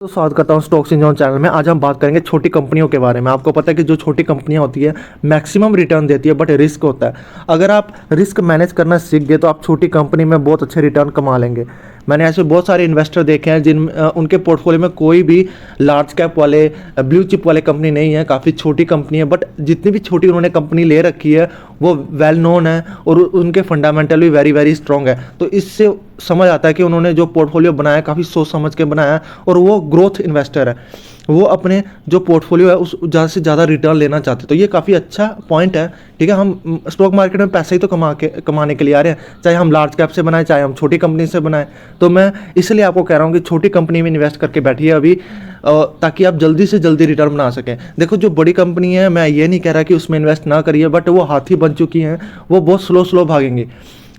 तो स्वागत करता हूँ स्टॉक्स इन जॉन चैनल में। आज हम बात करेंगे छोटी कंपनियों के बारे में। आपको पता है कि जो छोटी कंपनियां होती है मैक्सिमम रिटर्न देती है, बट रिस्क होता है। अगर आप रिस्क मैनेज करना सीख गए तो आप छोटी कंपनी में बहुत अच्छे रिटर्न कमा लेंगे। मैंने ऐसे बहुत सारे इन्वेस्टर देखे हैं जिन उनके पोर्टफोलियो में कोई भी लार्ज कैप वाले ब्लू चिप वाले कंपनी नहीं है, काफ़ी छोटी कंपनी है, बट जितनी भी छोटी उन्होंने कंपनी ले रखी है वो वेल नोन है और उनके फंडामेंटल भी वेरी वेरी स्ट्रॉन्ग है। तो इससे समझ आता है कि उन्होंने जो पोर्टफोलियो बनाया काफ़ी सोच समझ के बनाया है और वो ग्रोथ इन्वेस्टर है। वो अपने जो पोर्टफोलियो है उस ज़्यादा से ज़्यादा रिटर्न लेना चाहते हैं। तो ये काफ़ी अच्छा पॉइंट है। ठीक है, हम स्टॉक मार्केट में पैसे ही तो कमाने के लिए आ रहे हैं, चाहे हम लार्ज कैप से बनाएं चाहे हम छोटी कंपनी से बनाएं। तो मैं इसलिए आपको कह रहा हूँ कि छोटी कंपनी में इन्वेस्ट करके बैठिए अभी, ताकि आप जल्दी से जल्दी रिटर्न बना सकें। देखो, जो बड़ी कंपनी है मैं ये नहीं कह रहा कि उसमें इन्वेस्ट ना करिए, बट वो हाथी बन चुकी हैं, वो बहुत स्लो भागेंगी।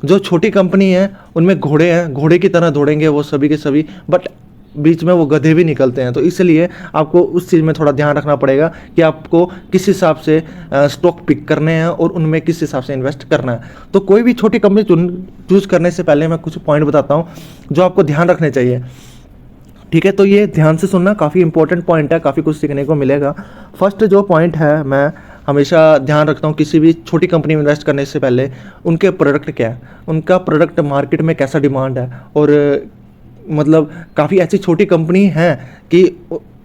जो छोटी कंपनी है उनमें घोड़े हैं, घोड़े की तरह दौड़ेंगे वो सभी के सभी, बट बीच में वो गधे भी निकलते हैं। तो इसलिए आपको उस चीज़ में थोड़ा ध्यान रखना पड़ेगा कि आपको किस हिसाब से स्टॉक पिक करने हैं और उनमें किस हिसाब से इन्वेस्ट करना है। तो कोई भी छोटी कंपनी चूज़ करने से पहले मैं कुछ पॉइंट बताता हूँ जो आपको ध्यान रखने चाहिए। ठीक है, तो ये ध्यान से सुनना, काफ़ी इंपॉर्टेंट पॉइंट है, काफ़ी कुछ सीखने को मिलेगा। फर्स्ट जो पॉइंट है, मैं हमेशा ध्यान रखता हूँ किसी भी छोटी कंपनी में इन्वेस्ट करने से पहले उनके प्रोडक्ट क्या है, उनका प्रोडक्ट मार्केट में कैसा डिमांड है। और मतलब काफ़ी ऐसी छोटी कंपनी हैं कि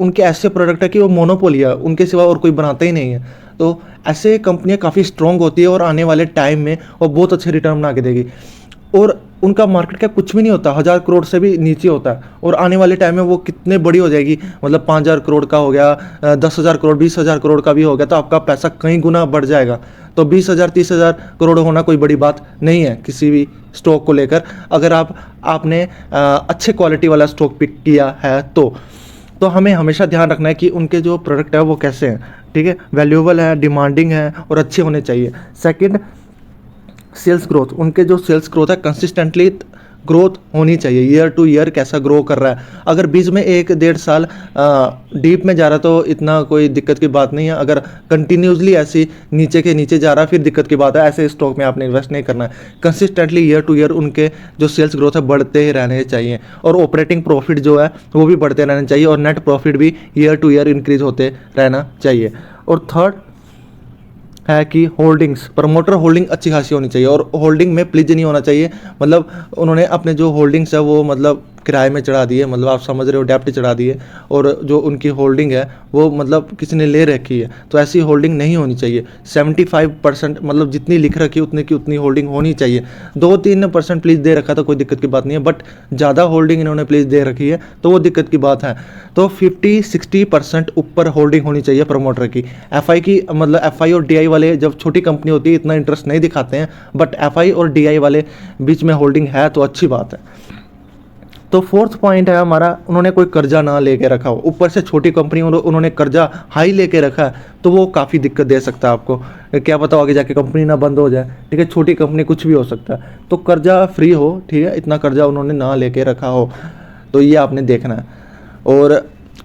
उनके ऐसे प्रोडक्ट है कि वो मोनोपोली है, उनके सिवा और कोई बनाता ही नहीं है। तो ऐसे कंपनियां काफ़ी स्ट्रॉन्ग होती है और आने वाले टाइम में वो बहुत अच्छे रिटर्न बना के देगी। और उनका मार्केट कैप कुछ भी नहीं होता, 1000 करोड़ से भी नीचे होता है, और आने वाले टाइम में वो कितने बड़ी हो जाएगी, मतलब 5000 करोड़ का हो गया, 10,000 करोड़, 20,000 करोड़ का भी हो गया, तो आपका पैसा कई गुना बढ़ जाएगा। तो 20,000 30,000 करोड़ होना कोई बड़ी बात नहीं है किसी भी स्टॉक को लेकर, अगर आपने अच्छे क्वालिटी वाला स्टॉक पिक किया है तो हमें हमेशा ध्यान रखना है कि उनके जो प्रोडक्ट है वो कैसे हैं। ठीक है, वैल्यूएबल है, डिमांडिंग है और अच्छे होने चाहिए। सेकंड, सेल्स ग्रोथ, उनके जो सेल्स ग्रोथ है कंसिस्टेंटली ग्रोथ होनी चाहिए, ईयर टू ईयर कैसा ग्रो कर रहा है। अगर बीच में 1-1.5 साल डीप में जा रहा है तो इतना कोई दिक्कत की बात नहीं है। अगर कंटिन्यूसली ऐसी नीचे के नीचे जा रहा है फिर दिक्कत की बात है, ऐसे स्टॉक में आपने इन्वेस्ट नहीं करना है। कंसिस्टेंटली ईयर टू ईयर उनके जो सेल्स ग्रोथ है बढ़ते ही रहने चाहिए, और ऑपरेटिंग प्रॉफिट जो है वो भी बढ़ते रहने चाहिए, और नेट प्रॉफिट भी ईयर टू ईयर इंक्रीज होते रहना चाहिए। और थर्ड है कि होल्डिंग्स, प्रमोटर होल्डिंग अच्छी खासी होनी चाहिए, और होल्डिंग में प्लीज नहीं होना चाहिए। मतलब उन्होंने अपने जो होल्डिंग्स है वो मतलब किराए में चढ़ा दिए, मतलब आप समझ रहे हो, डेप्ट चढ़ा दिए, और जो उनकी होल्डिंग है वो मतलब किसी ने ले रखी है, तो ऐसी होल्डिंग नहीं होनी चाहिए। 75% मतलब जितनी लिख रखी है उतने की उतनी होल्डिंग होनी चाहिए। 2-3% प्लीज़ दे रखा तो कोई दिक्कत की बात नहीं है, बट ज़्यादा होल्डिंग इन्होंने प्लीज़ दे रखी है तो वो दिक्कत की बात है। तो 50-60% ऊपर होल्डिंग होनी चाहिए प्रमोटर की। एफआई की, मतलब एफआई और डीआई वाले जब छोटी कंपनी होती है इतना इंटरेस्ट नहीं दिखाते हैं, बट एफआई और डीआई वाले बीच में होल्डिंग है तो अच्छी बात है। तो फोर्थ पॉइंट है हमारा, उन्होंने कोई कर्जा ना लेके रखा हो। ऊपर से छोटी कंपनी उन्होंने कर्जा हाई लेके रखा है तो वो काफ़ी दिक्कत दे सकता है आपको, क्या पता आगे जाके कंपनी ना बंद हो जाए। ठीक है, छोटी कंपनी कुछ भी हो सकता है, तो कर्जा फ्री हो। ठीक है, इतना कर्जा उन्होंने ना लेके रखा हो, तो ये आपने देखना है। और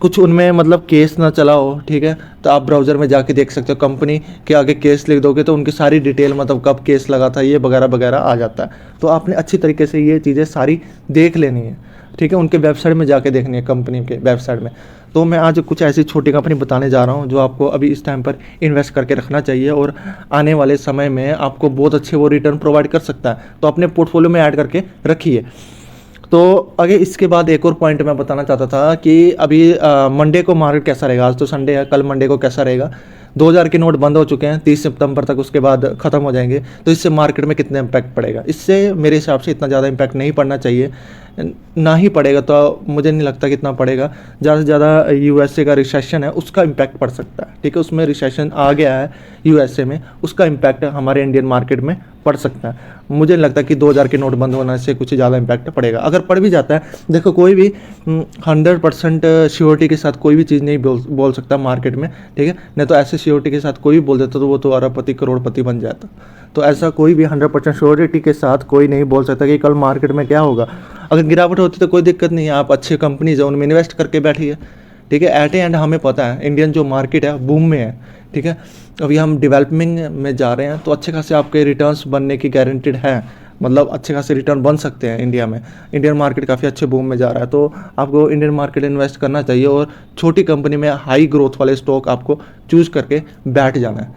कुछ उनमें मतलब केस ना चला हो, ठीक है, तो आप ब्राउज़र में जाके देख सकते हो। कंपनी के आगे केस लिख दोगे तो उनकी सारी डिटेल, मतलब कब केस लगा था ये वगैरह वगैरह आ जाता है। तो आपने अच्छी तरीके से ये चीज़ें सारी देख लेनी है। ठीक है, उनके वेबसाइट में जाके देखनी है, कंपनी के वेबसाइट में। तो मैं आज कुछ ऐसी छोटी कंपनी बताने जा रहा हूँ जो आपको अभी इस टाइम पर इन्वेस्ट करके रखना चाहिए, और आने वाले समय में आपको बहुत अच्छे वो रिटर्न प्रोवाइड कर सकता है, तो अपने पोर्टफोलियो में ऐड करके रखिए। तो आगे इसके बाद एक और पॉइंट मैं बताना चाहता था कि अभी मंडे को मार्केट कैसा रहेगा। आज तो संडे है, कल मंडे को कैसा रहेगा। 2000 के नोट बंद हो चुके हैं 30 सितंबर तक, उसके बाद ख़त्म हो जाएंगे, तो इससे मार्केट में कितना इम्पैक्ट पड़ेगा। इससे मेरे हिसाब से इतना ज़्यादा इम्पैक्ट नहीं पड़ना चाहिए, ना ही पड़ेगा तो मुझे नहीं लगता कि इतना पड़ेगा। ज़्यादा से ज़्यादा यूएसए का रिसेशन है उसका इम्पैक्ट पड़ सकता है। ठीक है, उसमें रिसेशन आ गया है यूएसए में, उसका इम्पैक्ट हमारे इंडियन मार्केट में पड़ सकता है। मुझे नहीं लगता कि 2000 के नोट बंद होने से कुछ ज़्यादा इम्पैक्ट पड़ेगा। अगर पड़ भी जाता है, देखो कोई भी 100% श्योरिटी के साथ कोई भी चीज़ नहीं बोल सकता मार्केट में। ठीक है, नहीं तो ऐसे श्योरिटी के साथ कोई भी बोल देता तो वो तो अरबपति करोड़पति बन जाता। तो ऐसा कोई भी 100% श्योरिटी के साथ कोई नहीं बोल सकता कि कल मार्केट में क्या होगा। अगर गिरावट होती तो कोई दिक्कत नहीं है, आप अच्छे कंपनीज है उनमें इन्वेस्ट करके बैठिए। ठीक है, एट एंड हमें पता है इंडियन जो मार्केट है बूम में है। ठीक है, अभी हम डेवलपमिंग में जा रहे हैं, तो अच्छे खासे आपके रिटर्न्स बनने की गारंटीड है। मतलब अच्छे खासे रिटर्न बन सकते हैं इंडिया में। इंडियन मार्केट काफ़ी अच्छे बूम में जा रहा है, तो आपको इंडियन मार्केट इन्वेस्ट करना चाहिए और छोटी कंपनी में हाई ग्रोथ वाले स्टॉक आपको चूज करके बैठ जाना है,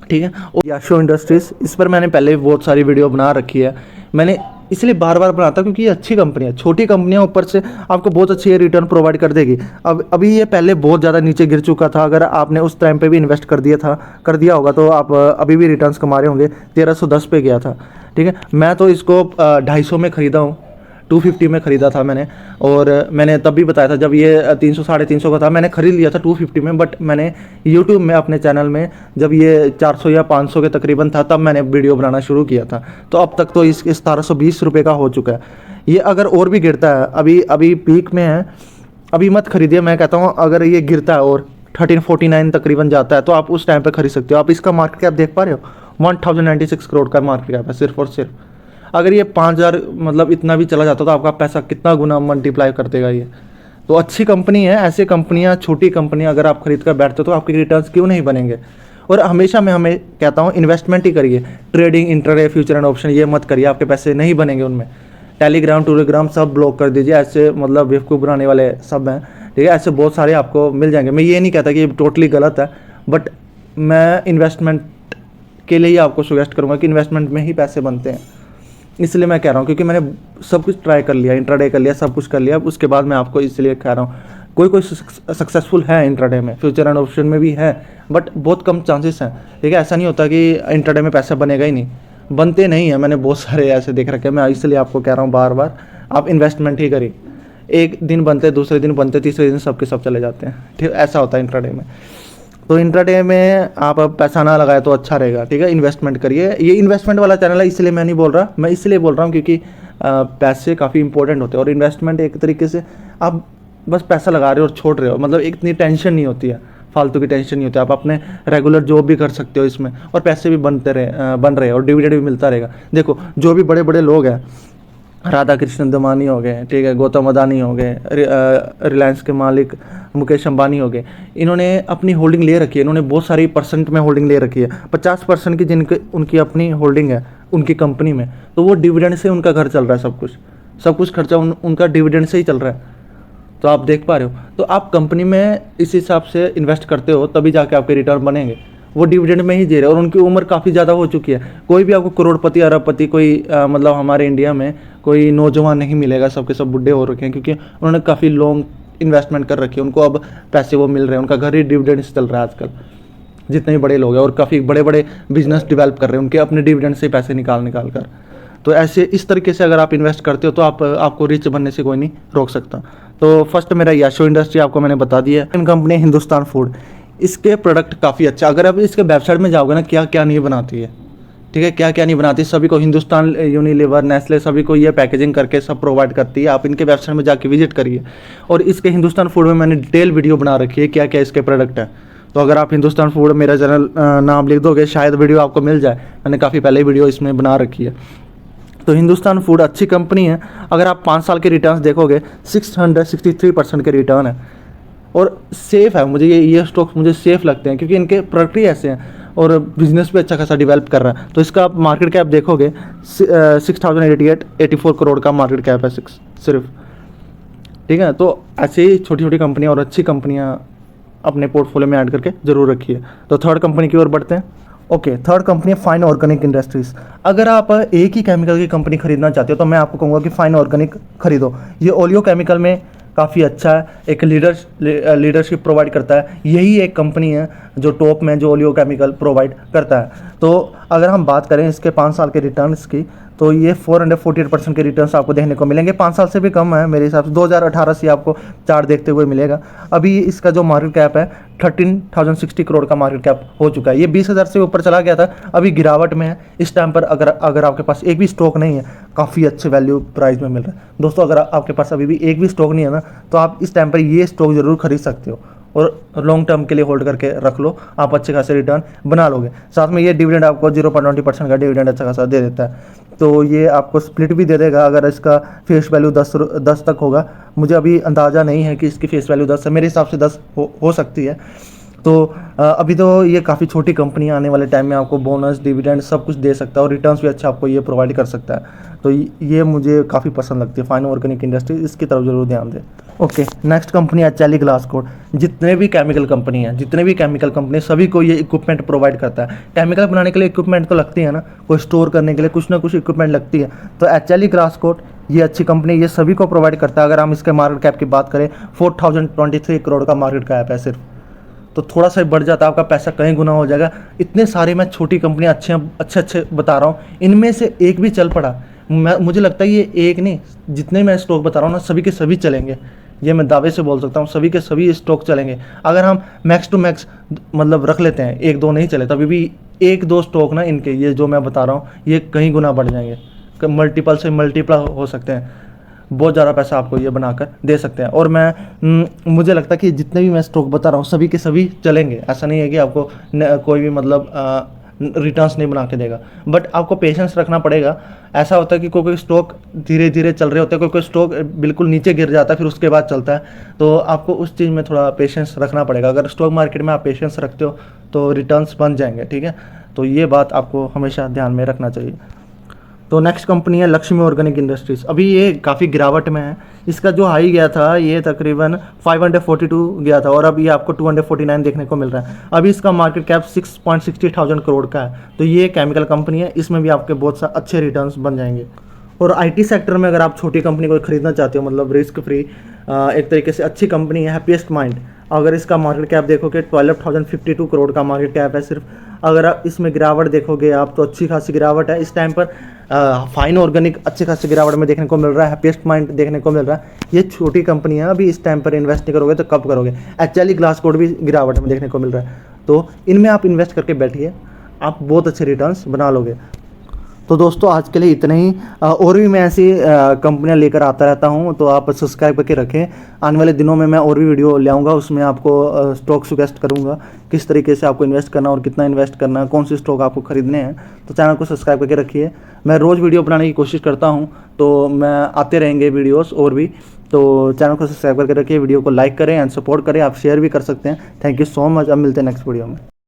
ठीक है। और याशो इंडस्ट्रीज़, इस पर मैंने पहले भी बहुत सारी वीडियो बना रखी है। मैंने इसलिए बार बार बनाता क्योंकि ये अच्छी कंपनी है, छोटी कंपनियां ऊपर से आपको बहुत अच्छी रिटर्न प्रोवाइड कर देगी। अब अभी ये पहले बहुत ज़्यादा नीचे गिर चुका था, अगर आपने उस टाइम पे भी इन्वेस्ट कर दिया होगा तो आप अभी भी रिटर्न्स कमा रहे होंगे। 1310 पे गया था, ठीक है। मैं तो इसको 250 में ख़रीदा हूँ, 250 में ख़रीदा था मैंने, और मैंने तब भी बताया था जब ये 300 साढ़े 300 का था, मैंने ख़रीद लिया था 250 में। बट मैंने यूट्यूब में अपने चैनल में जब ये 400 या 500 के तकरीबन था तब मैंने वीडियो बनाना शुरू किया था, तो अब तक तो इस 1720 रुपये का हो चुका है। ये अगर और भी गिरता है, अभी पीक में है, अभी मत खरीदिए, मैं कहता हूँ अगर ये गिरता है और 1349 तकरीबन जाता है तो आप उस टाइम पर खरीद सकते हो। आप इसका मार्केट कैप देख पा रहे हो, 1096 करोड़ का मार्केट कैप है सिर्फ और सिर्फ। अगर ये 5000 मतलब इतना भी चला जाता तो आपका पैसा कितना गुना मल्टीप्लाई कर देगा ये। तो अच्छी कंपनी है, ऐसे कंपनियां, छोटी कंपनियां अगर आप खरीद कर बैठते हो तो आपके रिटर्न्स क्यों नहीं बनेंगे। और हमेशा मैं हमें कहता हूँ इन्वेस्टमेंट ही करिए, trading, intraday, future and option ये मत करिए, आपके पैसे नहीं बनेंगे उनमें। टेलीग्राम सब ब्लॉक कर दीजिए, ऐसे मतलब बेवकूफ़ बनाने वाले सब हैं, ठीक है। ऐसे बहुत सारे आपको मिल जाएंगे। मैं ये नहीं कहता कि ये टोटली गलत है, बट मैं इन्वेस्टमेंट के लिए ही आपको सजेस्ट करूँगा कि इन्वेस्टमेंट में ही पैसे बनते हैं, इसलिए मैं कह रहा हूँ। क्योंकि मैंने सब कुछ ट्राई कर लिया, इंट्राडे कर लिया, सब कुछ कर लिया, उसके बाद मैं आपको इसलिए कह रहा हूँ। कोई सक्सेसफुल है इंट्राडे में, फ्यूचर एंड ऑप्शन में भी है, बट बहुत कम चांसेस हैं, ठीक है। ऐसा नहीं होता कि इंट्राडे में पैसा बनेगा ही नहीं, बनते नहीं है, मैंने बहुत सारे ऐसे देख रखे हैं। मैं इसलिए आपको कह रहा हूँ बार बार, आप इन्वेस्टमेंट ही करिए। एक दिन बनते, दूसरे दिन बनते, तीसरे दिन सबके सब चले जाते हैं, ठीक, ऐसा होता है इंट्राडे में। तो इंट्राडे में आप पैसा ना लगाए तो अच्छा रहेगा, ठीक है। इन्वेस्टमेंट करिए। ये इन्वेस्टमेंट वाला चैनल है, इसलिए मैं नहीं बोल रहा, मैं इसलिए बोल रहा हूँ क्योंकि पैसे काफ़ी इंपॉर्टेंट होते हैं, और इन्वेस्टमेंट एक तरीके से आप बस पैसा लगा रहे हो और छोड़ रहे हो, मतलब एक इतनी टेंशन नहीं होती है, फालतू की टेंशन नहीं होती। आप अपने रेगुलर जॉब भी कर सकते हो इसमें, और पैसे भी बन रहे और डिविडेंड भी मिलता रहेगा। देखो जो भी बड़े बड़े लोग हैं, राधा कृष्ण दमानी हो गए, ठीक है, गौतम अदानी हो गए, रिलायंस के मालिक मुकेश अंबानी हो गए, इन्होंने अपनी होल्डिंग ले रखी है, इन्होंने बहुत सारी परसेंट में होल्डिंग ले रखी है, 50% की जिनकी उनकी अपनी होल्डिंग है उनकी कंपनी में, तो वो डिविडेंड से उनका घर चल रहा है, सब कुछ खर्चा उनका डिविडेंड से ही चल रहा है। तो आप देख पा रहे हो, तो आप कंपनी में इस हिसाब से इन्वेस्ट करते हो तभी जाके आपके रिटर्न बनेंगे। वो डिविडेंड में ही जी रहे हैं, और उनकी उम्र काफ़ी ज़्यादा हो चुकी है। कोई भी आपको करोड़पति, अरबपति, कोई मतलब हमारे इंडिया में कोई नौजवान नहीं मिलेगा, सबके सब बुढ़े हो रखे हैं, क्योंकि उन्होंने काफ़ी लॉन्ग इन्वेस्टमेंट कर रखी है, उनको अब पैसे वो मिल रहे हैं, उनका घर ही डिविडेंड से चल रहा है आजकल। जितने भी बड़े लोग हैं और काफ़ी बड़े बड़े बिजनेस डेवलप कर रहे हैं, उनके अपने डिविडेंड से पैसे निकाल कर। तो ऐसे इस तरीके से अगर आप इन्वेस्ट करते हो तो आपको रिच बनने से कोई नहीं रोक सकता। तो फर्स्ट मेरा याशो इंडस्ट्री आपको मैंने बता दिया। इन कंपनी हिंदुस्तान फूड, इसके प्रोडक्ट काफ़ी अच्छा, अगर आप इसके वेबसाइट में जाओगे ना, क्या क्या नहीं बनाती है, ठीक है, क्या क्या नहीं बनाती, सभी को हिंदुस्तान यूनिलीवर, नेस्ले, सभी को ये पैकेजिंग करके सब प्रोवाइड करती है। आप इनके वेबसाइट में जाके विजिट करिए, और इसके हिंदुस्तान फूड में मैंने डिटेल वीडियो बना रखी है क्या क्या इसके प्रोडक्ट है। तो अगर आप हिंदुस्तान फूड मेरा चैनल नाम लिख दोगे, शायद वीडियो आपको मिल जाए, मैंने काफ़ी पहले वीडियो इसमें बना रखी है। तो हिंदुस्तान फूड अच्छी कंपनी है। अगर आप 5 साल के रिटर्न्स देखोगे, 663% के रिटर्न है, और सेफ़ है। मुझे ये स्टॉक्स मुझे सेफ़ लगते हैं क्योंकि इनके प्रोडक्ट ही ऐसे हैं, और बिजनेस भी अच्छा खासा डेवलप कर रहा है। तो इसका आप मार्केट कैप देखोगे 6084 करोड़ का मार्केट कैप है सिर्फ, ठीक है। तो ऐसे ही छोटी छोटी कंपनियाँ और अच्छी कंपनियाँ अपने पोर्टफोलियो में ऐड करके ज़रूर रखिए। तो थर्ड कंपनी की ओर बढ़ते हैं। ओके, थर्ड कंपनी है फाइन ऑर्गेनिक इंडस्ट्रीज़। अगर आप एक ही केमिकल की कंपनी खरीदना चाहते हो तो मैं आपको कहूँगा कि फाइन ऑर्गेनिक खरीदो। ये ओलियो केमिकल में काफ़ी अच्छा है, एक लीडरशिप प्रोवाइड करता है। यही एक कंपनी है जो टॉप में जो ओलियो केमिकल प्रोवाइड करता है। तो अगर हम बात करें इसके 5 साल के रिटर्न्स की, तो ये 448% के रिटर्न्स आपको देखने को मिलेंगे। 5 साल से भी कम है मेरे हिसाब से, 2018 से आपको चार्ट देखते हुए मिलेगा। अभी इसका जो मार्केट कैप है 13,060 करोड़ का मार्केट कैप हो चुका है। ये 20,000 से ऊपर चला गया था, अभी गिरावट में है। इस टाइम पर अगर आपके पास एक भी स्टॉक नहीं है, काफ़ी अच्छे वैल्यू प्राइस में मिल रहा है। दोस्तों, अगर आपके पास अभी भी एक भी स्टॉक नहीं है ना, तो आप इस टाइम पर ये स्टॉक ज़रूर खरीद सकते हो, और लॉन्ग टर्म के लिए होल्ड करके रख लो, आप अच्छे खासे रिटर्न बना लोगे। साथ में ये डिविडेंड आपको 0.20% का डिविडेंड अच्छा खासा दे देता है। तो ये आपको स्प्लिट भी दे देगा। अगर इसका फेस वैल्यू 10 तक होगा, मुझे अभी अंदाज़ा नहीं है कि इसकी फेस वैल्यू 10 है, मेरे हिसाब से 10 हो सकती है। तो अभी तो ये काफ़ी छोटी कंपनी है, आने वाले टाइम में आपको बोनस डिविडेंड सब कुछ दे सकता है और रिटर्न्स भी अच्छा आपको ये प्रोवाइड कर सकता है। तो ये मुझे काफ़ी पसंद लगती है फाइन ऑर्गेनिक इंडस्ट्री, इसकी तरफ जरूर ध्यान दें। ओके, नेक्स्ट कंपनी है एचएलई ग्लासकोट। जितने भी केमिकल कंपनी सभी को ये इक्विपमेंट प्रोवाइड करता है। केमिकल बनाने के लिए इक्विपमेंट तो लगती है ना, कोई स्टोर करने के लिए कुछ ना कुछ इक्विपमेंट लगती है। तो एचएलई ग्लासकोट ये अच्छी कंपनी, ये सभी को प्रोवाइड करता है। अगर हम इसके मार्केट कैप की बात करें 4023 करोड़ का मार्केट कैप है सिर्फ, तो थोड़ा सा बढ़ जाता है आपका पैसा कहीं गुना हो जाएगा। इतने सारे मैं छोटी कंपनियाँ अच्छे बता रहा हूँ, इनमें से एक भी चल पड़ा, मुझे लगता है ये एक नहीं, जितने मैं स्टॉक बता रहा हूँ ना सभी के सभी चलेंगे। ये मैं दावे से बोल सकता हूँ, सभी के सभी स्टॉक चलेंगे। अगर हम मैक्स टू मैक्स मतलब रख लेते हैं, एक दो नहीं चले तभी भी एक दो स्टॉक ना इनके, ये जो मैं बता रहा हूँ ये कहीं गुना बढ़ जाएंगे, मल्टीपल से मल्टीपल हो सकते हैं। बहुत ज़्यादा पैसा आपको ये बनाकर दे सकते हैं। और मुझे लगता है कि जितने भी मैं स्टॉक बता रहा हूँ सभी के सभी चलेंगे। ऐसा नहीं है कि आपको कोई भी मतलब रिटर्न्स नहीं बना के देगा, बट आपको पेशेंस रखना पड़ेगा। ऐसा होता है कि कोई स्टॉक धीरे धीरे चल रहे होते हैं, कोई स्टॉक बिल्कुल नीचे गिर जाता है फिर उसके बाद चलता है, तो आपको उस चीज़ में थोड़ा पेशेंस रखना पड़ेगा। अगर स्टॉक मार्केट में आप पेशेंस रखते हो तो रिटर्न्स बन जाएंगे, ठीक है। तो ये बात आपको हमेशा ध्यान में रखना चाहिए। तो नेक्स्ट कंपनी है लक्ष्मी ऑर्गेनिक इंडस्ट्रीज़। अभी ये काफ़ी गिरावट में है, इसका जो हाई गया था ये तकरीबन 542 गया था और अब ये आपको 249 देखने को मिल रहा है। अभी इसका मार्केट कैप 6.60 थाउजेंड करोड़ का है। तो ये केमिकल कंपनी है, इसमें भी आपके बहुत सा अच्छे रिटर्न्स बन जाएंगे। और आईटी सेक्टर में अगर आप छोटी कंपनी को खरीदना चाहते हो, मतलब रिस्क फ्री एक तरीके से अच्छी कंपनी है हैप्पीएस्ट माइंड। अगर इसका मार्केट कैप देखोगे 12,052 करोड़ का मार्केट कैप है सिर्फ। अगर आप इसमें गिरावट देखोगे आप तो अच्छी खासी गिरावट है इस टाइम पर। फाइन ऑर्गेनिक अच्छी खासी गिरावट में देखने को मिल रहा है, हैप्पीएस्ट माइंड देखने को मिल रहा है। ये छोटी कंपनी है, अभी इस टाइम पर इन्वेस्ट नहीं करोगे तो कब करोगे। एचएलई ग्लासकोट भी गिरावट में देखने को मिल रहा है, तो इनमें आप इन्वेस्ट करके बैठिए, आप बहुत अच्छे रिटर्न्स बना लोगे। तो दोस्तों आज के लिए इतना ही। और भी मैं ऐसी कंपनियां लेकर आता रहता हूं, तो आप सब्सक्राइब करके रखें। आने वाले दिनों में मैं और भी वीडियो ले आऊँगा, उसमें आपको स्टॉक सजेस्ट करूंगा किस तरीके से आपको इन्वेस्ट करना और कितना इन्वेस्ट करना, कौन से स्टॉक आपको खरीदने हैं। तो चैनल को सब्सक्राइब करके रखिए। मैं रोज़ वीडियो बनाने की कोशिश करता हूँ, तो मैं आते रहेंगे वीडियोज़ और भी। तो चैनल को सब्सक्राइब करके रखिए, वीडियो को लाइक करें एंड सपोर्ट करें। आप शेयर भी कर सकते हैं। Thank you so much. अब मिलते हैं नेक्स्ट वीडियो में।